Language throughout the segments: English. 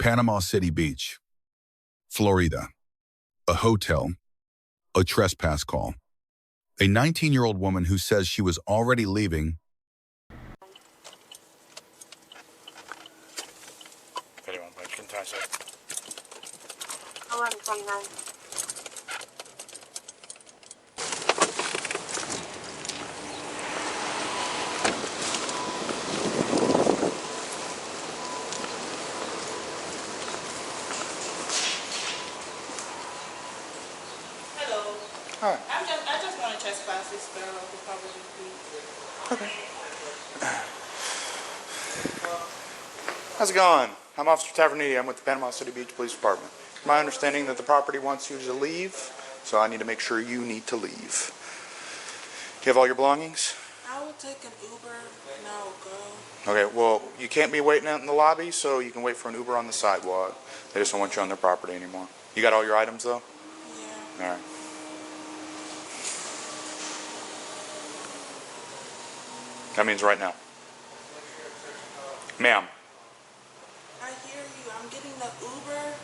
Panama City Beach, Florida. A hotel, a trespass call. A 19-year-old woman who says she was already leaving. 11:29. Hi. I just want to trespass this girl who probably Okay. How's it going? I'm Officer Tavernini. I'm with the Panama City Beach Police Department. My understanding that the property wants you to leave, so I need to make sure you need to leave. You have all your belongings? I will take an Uber and I will go. Okay, well, you can't be waiting out in the lobby, so you can wait for an Uber on the sidewalk. They just don't want you on their property anymore. You got all your items, though? Yeah. All right. That means right now. Ma'am. I hear you. I'm getting the Uber.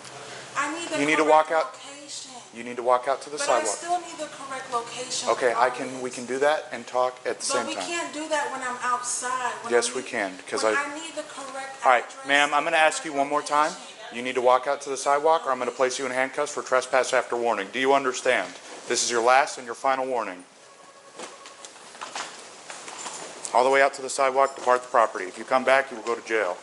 I need the You need to correct walk out. location. You need to walk out to the sidewalk. But I still need the correct location. Okay, we can do that and talk at the same time. But we can't do that when I'm outside. Yes, we can, because I need the correct All right, address. ma'am, I'm going to ask you one more time. You need to walk out to the sidewalk, or I'm going to place you in handcuffs for trespass after warning. Do you understand? This is your last and your final warning. All the way out to the sidewalk, depart the property. If you come back, you will go to jail.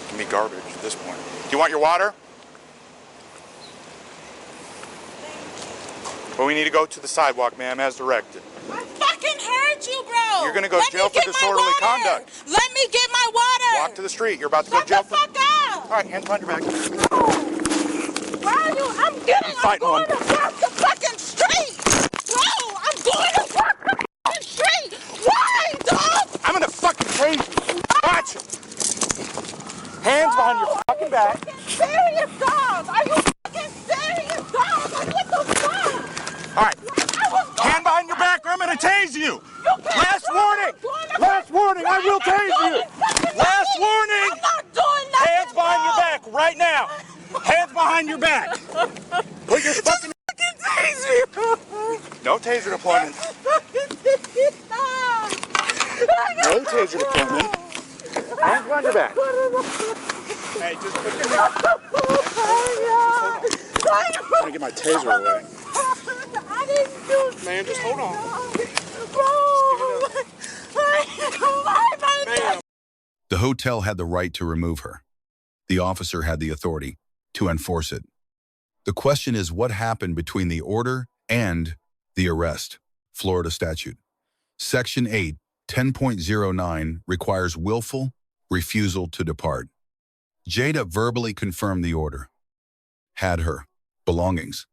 Give me garbage at this point. Do you want your water? Well, we need to go to the sidewalk, ma'am, as directed. I fucking heard you, bro. You're gonna go to jail for disorderly conduct. Let me get my water. Walk to the street. You're about to go to jail for... Shut the fuck up. All right, hands behind your back. Why are you? I'm going to walk the fucking street. Bro, I'm going to walk the fucking street. Why, dog? I'm gonna fucking tase you. Watch it. Hands behind your fucking back. Serious, dog. Are you fucking serious, dog? Like, what the fuck? All right. Hand behind your back or I'm gonna tase you. Last warning. Last warning. I will tase you. Last warning. I'm not doing nothing. Hands behind your back right now. Hands behind your back. Put your fucking taser. No taser deployment. No taser deployment. Hands behind your back. Hey, just put your hands. I'm gonna get my taser away. I didn't do it. Man, just hold on. Bro. The hotel had the right to remove her. The officer had the authority to enforce it. The question is what happened between the order and the arrest. Florida Statute. Section 8, 10.09 requires willful refusal to depart. Jada verbally confirmed the order, had her belongings,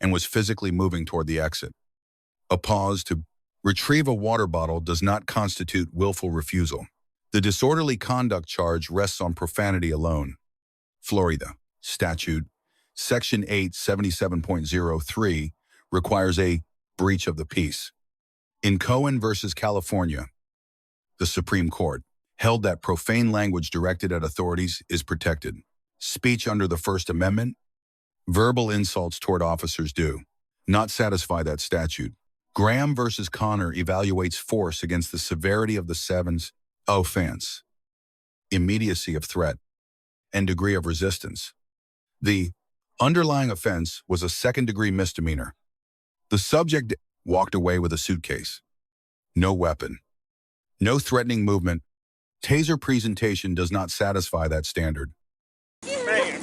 and was physically moving toward the exit. A pause to retrieve a water bottle does not constitute willful refusal. The disorderly conduct charge rests on profanity alone. Florida Statute, Section 8, 77.03 requires a breach of the peace. In Cohen versus California, the Supreme Court held that profane language directed at authorities is protected. Speech under the First Amendment, verbal insults toward officers do not satisfy that statute. Graham versus Connor evaluates force against the severity of the sevens offense, immediacy of threat, and degree of resistance. The underlying offense was a second-degree misdemeanor. The subject walked away with a suitcase. No weapon. No threatening movement. Taser presentation does not satisfy that standard. Man.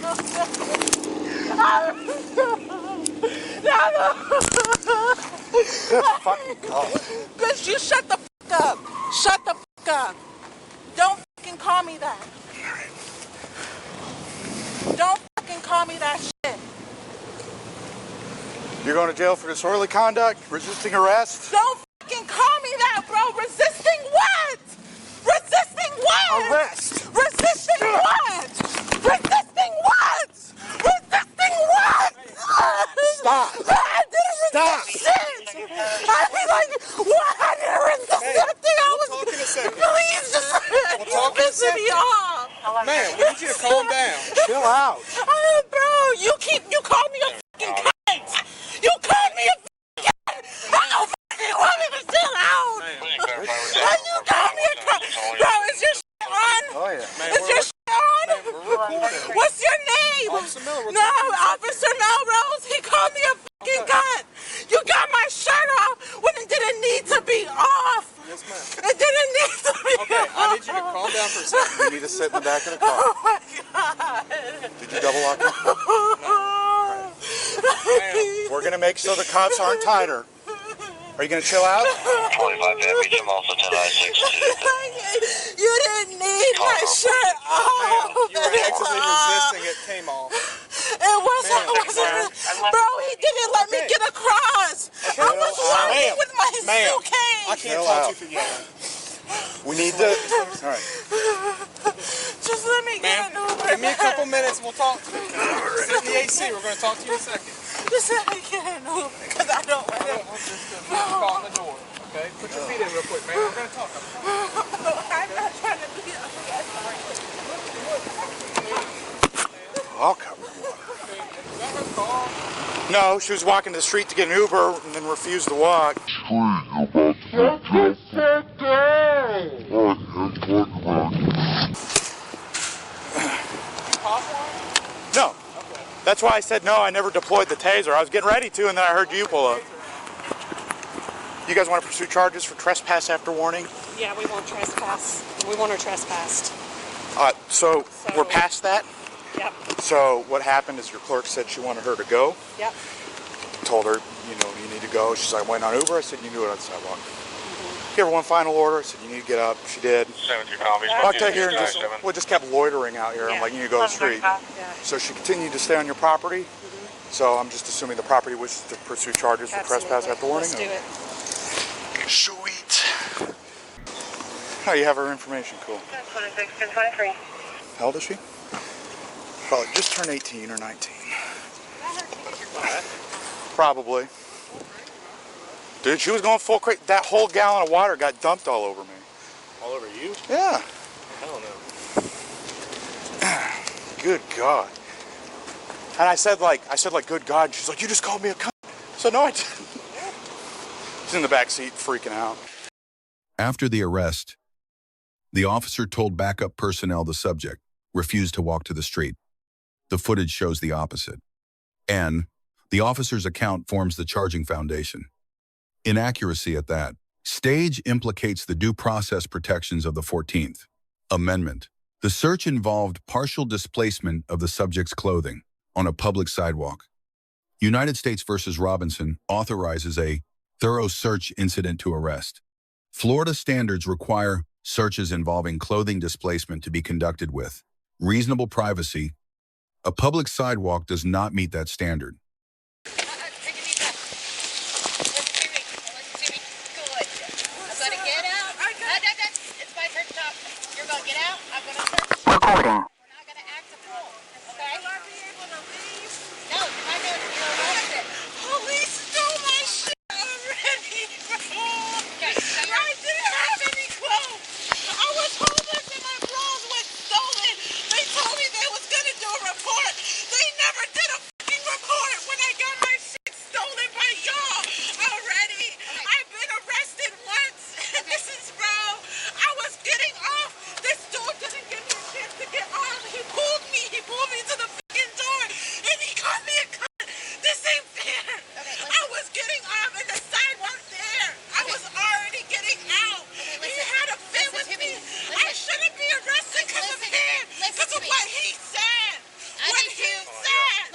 Bitch, you shut the fuck up. Shut the fuck up. Don't fucking call me that. Don't fucking call me that shit. You're going to jail for disorderly conduct, resisting arrest. Don't fucking call me that, bro. Resisting what? Resisting what? Arrest. Resisting what? me off. Man, we need you to calm down. Chill out. Oh, bro, you called me a fucking cunt. You called me a fucking cunt. I don't fucking want me to chill out. And you called me a cunt. Bro, is your shit on? Oh, yeah. Is your shit on? What's your name? No, Officer Melrose. He called me a fucking cunt. You got my shirt off when it didn't need to be off. Yes, ma'am. It didn't need to be Okay, off. I need you to calm down for a second. You need to sit in the back of the car. Oh my God. Did you double lock it? Ma'am. We're going to make sure the cuffs aren't tighter. Are you going to chill out? 25 damage, I'm also 10-9-6. You didn't need my shirt off. You were actively resisting, it came off. It wasn't. Bro, he didn't let me get across. I was walking with my suitcase. I can't talk to you for yelling. We need to... All right. Just let me get an Uber. Give me a couple minutes, we'll talk to you. Sit in the AC, we're going to talk to you in a second. Just let me get an Uber, because I don't want to. I'm just going to call on the door, okay? Put your feet in real quick, man. We're going to talk. I'm not trying to be I'll cover water. No, she was walking to the street to get an Uber and then refused to walk. No. That's why I said no, I never deployed the taser. I was getting ready to, and then I heard you pull up. You guys want to pursue charges for trespass after warning? Yeah, we want trespass. We want her trespassed. So we're past that? Yep. So what happened is your clerk said she wanted her to go. Yep. Told her, you know, you need to go. She's like, I went on Uber. I said, you can do it on the sidewalk. Give her one final order. I said, you need to get up. She did. Walked out here and just kept loitering out here. I'm like, you need to go to the street. Yeah. So she continued to stay on your property. So I'm just assuming the property wishes to pursue charges for trespass after warning. Let's do it. Sweet. Oh, you have her information. Cool. 26 and 23. How old is she? Probably just turned 18 or 19. Probably. Dude, she was going full crate. That whole gallon of water got dumped all over me. All over you? Yeah. I don't know. Good God. And I said like, good God. She's like, you just called me a cunt. So no, I didn't. She's in the back seat freaking out. After the arrest, the officer told backup personnel the subject refused to walk to the street. The footage shows the opposite. And the officer's account forms the charging foundation. Inaccuracy at that. Stage implicates the due process protections of the 14th Amendment. The search involved partial displacement of the subject's clothing on a public sidewalk. United States v. Robinson authorizes a thorough search incident to arrest. Florida standards require searches involving clothing displacement to be conducted with reasonable privacy. A public sidewalk does not meet that standard. Take a deep breath. Listen to me. Good. I'm going to get out. It's my turn to talk. You're going to get out. I'm going to search. Recording. We're not going to act a fool. Okay? Will I be able to leave? No, you're not going to be arrested. Police stole my shit already, bro. Okay, so I didn't have any clothes. I was homeless and my clothes went stolen. They told me they was going to do a report. They never did a fucking report when I got my shit stolen by y'all already. I've been arrested once. This is, bro, I was getting off. This dude didn't give me a chance to get off. He pulled me to the fucking door and he called me a cunt. This ain't fair. I was getting off and the sidewalk there. I was already getting out. He had a fit with me. I shouldn't be arrested because of him. Because of what he said.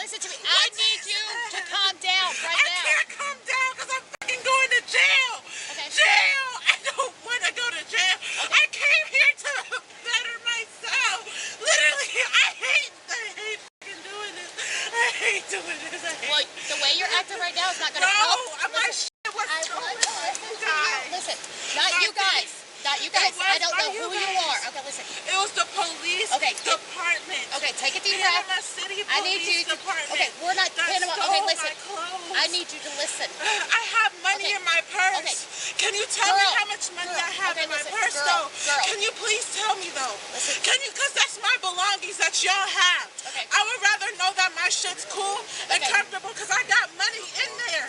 Listen to me. I need you to calm down right I now. can't calm down because I'm fucking going to jail. Okay. Jail. I don't want to go to jail. I came here to better myself. Literally, I hate fucking doing this. I hate doing this. Well, the way you're acting right now is not going to help. My shit was I stolen. want to listen to you. Guys. Listen, not you guys. Not you guys. I don't know who you are. Okay, listen. It was the police department. Okay, take a deep breath. Panama City I need you Police to. Department. Okay, we're not that Panama. stole Okay, listen. my clothes. I need you to listen. I have money money in my purse. Can you tell me how much money I have in my purse, though? Can you please tell me, though? Can you? Because that's my belongings that y'all have. I would rather know that my shit's cool and comfortable because I got money in there.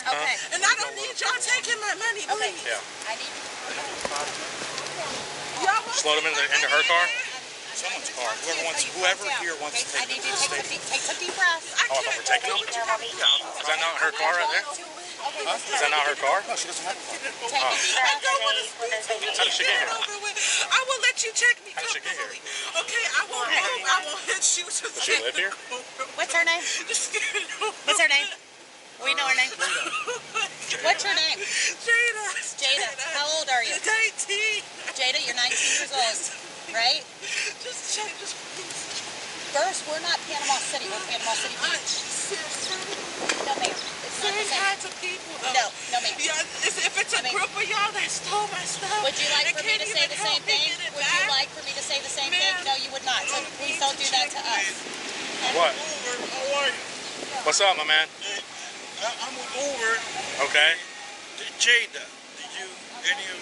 And I don't need y'all taking my money, please. I need Just load them into her car? Someone's car. Whoever here wants to I take need you them to to the station. take some deep breaths. Oh, I thought we're taking them? Is that not her car right there? Is that not her car? No, she doesn't have a car. Take a deep breath. I don't want to speak to you. How did she get here? I will let you check me. How did she get here? Okay, I won't move. I won't hit you. Does she live here? What's her name? What's her name? We know her name. What's her name? Jada. Jada. How old are you? 19. Jada, you're 19 years old, right? Just check. Just please. First, we're not Panama City. We're Panama City Beach. No, ma'am. It's not the Same same. kinds of people, though. No, ma'am. Yeah, if it's a group of y'all that stole my stuff, Would you like and for me to can't say even the same help me thing? get it Would you back, like for me to say the same Ma'am. thing? No, you would not. So please don't do that to us. What? How are you? What's up, my man? I'm with Uber. Okay. Jada, any of?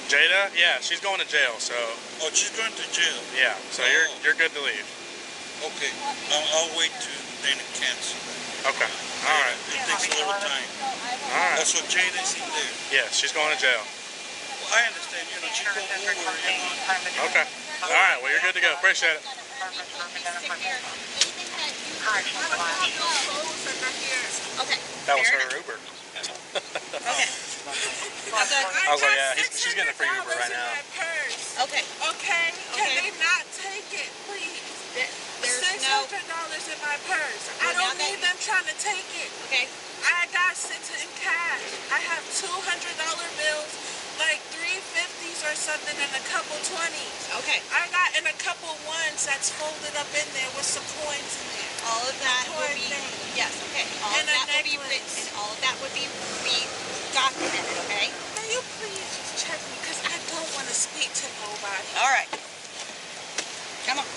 Jada? Yeah, she's going to jail, so Oh, she's going to jail. yeah. So you're good to leave. Okay, I'll wait to then cancel that. Okay. All right. It takes a little time. All right. Also, Jada's in there. Yeah, she's going to jail. Well, I understand, she called Uber, Okay. All right. Well, you're good to go. Appreciate it. Okay. That was fair her enough. Uber. Okay. I was like, yeah, she's getting a free Uber right now. Okay. Okay, can they not take it, please? There's no. $600 in my purse. I We're don't not need them trying to take it. Okay. I got sent in cash. I have $200 bills, like 350s or something, and a couple 20s. Okay. I got in a couple ones that's folded up in there with some coins in there. All of that will be. Thing. Yes. Okay. All And of a that will be written, necklace. and all of that would be documented. Okay. Can you please just check me? Because I don't want to speak to nobody. All right. Come on.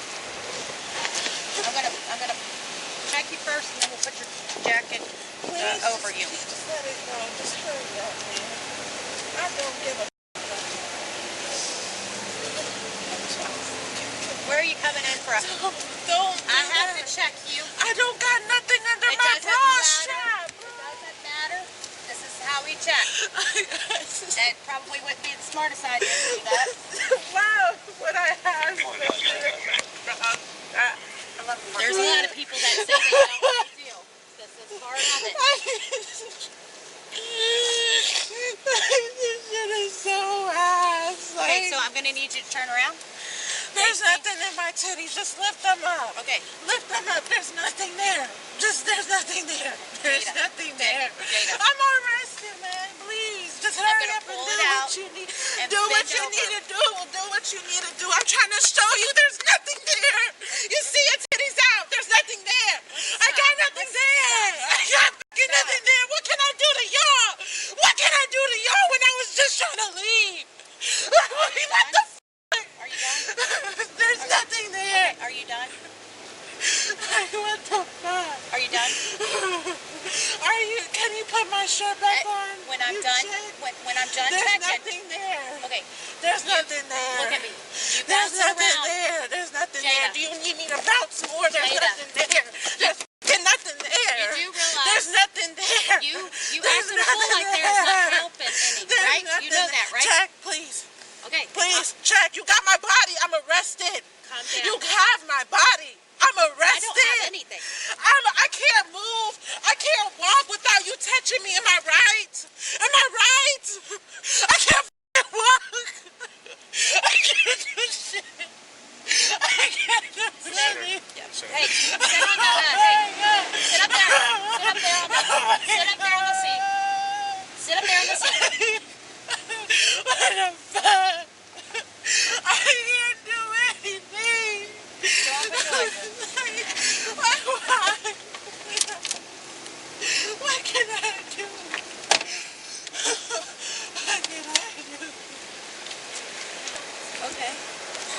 I'm gonna check you first, and then we'll put your jacket Please, over you. Just let it go. Just hurry up, man. I don't give a. Where are you coming in from? Don't. I have to check you. I don't got nothing under It my doesn't bra matter. strap. It doesn't matter. This is how we check. It probably wouldn't be the smartest idea to do that. Wow, what I have. There's a lot of people that say they don't want to do. This is part of it. This shit is so ass. Okay, so I'm gonna need you to turn around. There's nothing in my titties. Just lift them up. Okay. Lift them up. There's nothing there. There's nothing there. There's Jada. nothing there. Jada. I'm arrested, man. Please, just hurry gonna up and pull do it what out you need. and Do what bend you over. need to do. Do what you need to do. I'm trying to show you there's nothing there. You see your titties out. There's nothing there. I got nothing there. I got fucking nothing there. What can I do to y'all? What can I do to y'all when I was just trying to leave? What the fuck? Are you done? There's nothing there. Okay, are you done? What the fuck? Are you done? Can you put my shirt back on? When I'm You done, check? when I'm done There's checking. nothing there. Okay. There's nothing there. Look at me. You There's bounce nothing around. there. There's nothing Jada. there. Do you need me to bounce more? There's Jada. nothing there. There's fucking nothing there. You do realize There's nothing there. You There's acting a fool like there's not there. helping any, There's right? You know nothing that, right? Check, please. Okay. Please, check. You got my body. I'm arrested. Calm down. You have my body. I'm I arrested. don't have anything. I can't move. I can't walk without you touching me. Am I right? Am I right? I can't f***ing walk. I can't do shit. I can't do anything. Hey, sit on the hey, sit up there. Sit up there on the sit up there on the seat. Sit up there on the seat. What the fuck? I can't do anything. Don't be noisy. Why? What can I do? What can I do? Okay.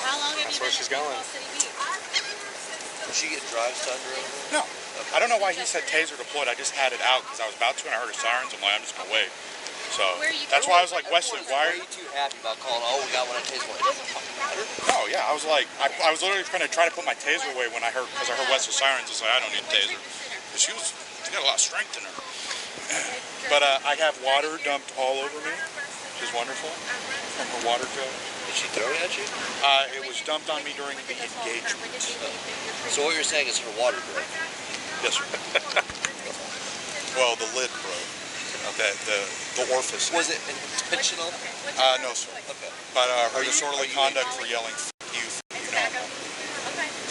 How long have you where been she's in Panama going. City Beach? Did she get drives to under it? No. I don't know why he said taser deployed. I just had it out because I was about to and I heard a siren, so I'm like, I'm just going to wait. So So Where are you that's why I was like, Wesley, Why why? are you too happy about calling? Oh, we got one at Taser. It doesn't fucking matter. Oh yeah, I was like, I was literally trying to put my taser away when I heard, because I heard Wesley sirens. I was like, I don't need a taser. But she got a lot of strength in her. But I have water dumped all over me, which is wonderful, from her water jug. Did she throw it at you? It was dumped on me during the engagement. So what you're saying is her water broke. Yes, sir. Well, the lid broke. The orifice. Was it intentional? No, sir. Okay. But her disorderly conduct for yelling, "F you, you know."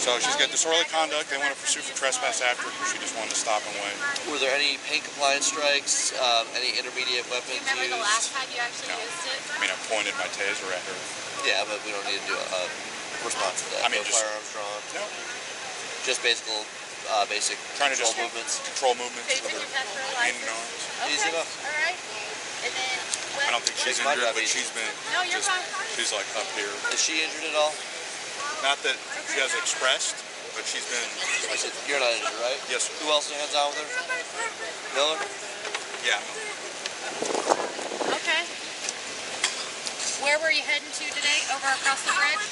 So she's got disorderly conduct. They want to pursue for trespass after. She just wanted to stop and wait. Were there any pain compliance strikes? Any intermediate weapons Remember the last used? time you actually used it? I mean, I pointed my taser at her. Yeah, but we don't need to do a response to that. I mean, no just- firearms drawn. No. Just basic Trying to control just movements. control movements. Taking your test for a In and license. arms. Easy enough. All right. And then I don't think she's Makes my injured, job but easy. she's been. No, you're just, fine. She's like up here. Is she injured at all? Not that she has expressed, but she's been. I said, you're not injured, right? Yes, sir. Who else is hands on with her? Miller? Yeah. Okay. Where were you heading to today? Over across the bridge?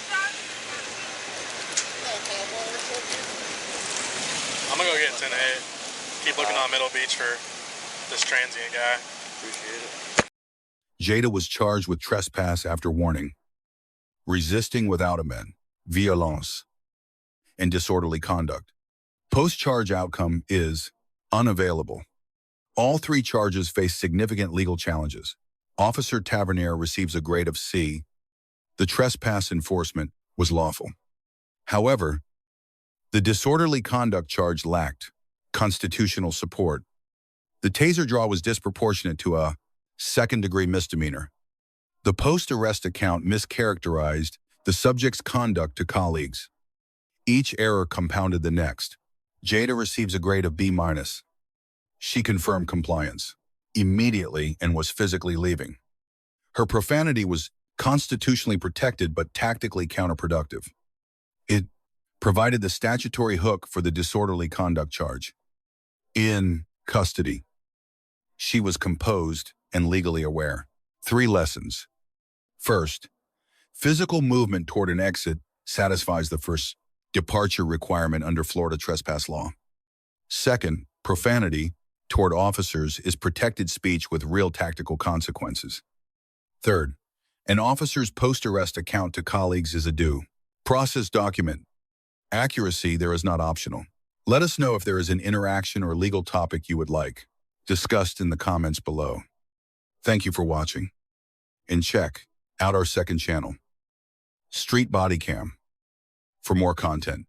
I'm gonna go get 10-8. Keep looking on Middle Beach for this transient guy. Appreciate it. Jada was charged with trespass after warning, resisting without amend, violence, and disorderly conduct. Post-charge outcome is unavailable. All three charges face significant legal challenges. Officer Tavernier receives a grade of C. The trespass enforcement was lawful. However, the disorderly conduct charge lacked constitutional support. The taser draw was disproportionate to a second-degree misdemeanor. The post-arrest account mischaracterized the subject's conduct to colleagues. Each error compounded the next. Jada receives a grade of B-. She confirmed compliance immediately and was physically leaving. Her profanity was constitutionally protected but tactically counterproductive. It provided the statutory hook for the disorderly conduct charge. In custody, she was composed and legally aware. 3 lessons. First, physical movement toward an exit satisfies the first departure requirement under Florida trespass law. Second, profanity toward officers is protected speech with real tactical consequences. Third, an officer's post-arrest account to colleagues is a due process document. Accuracy there is not optional. Let us know if there is an interaction or legal topic you would like discussed in the comments below. Thank you for watching. And check out our second channel, Street Bodycam, for more content.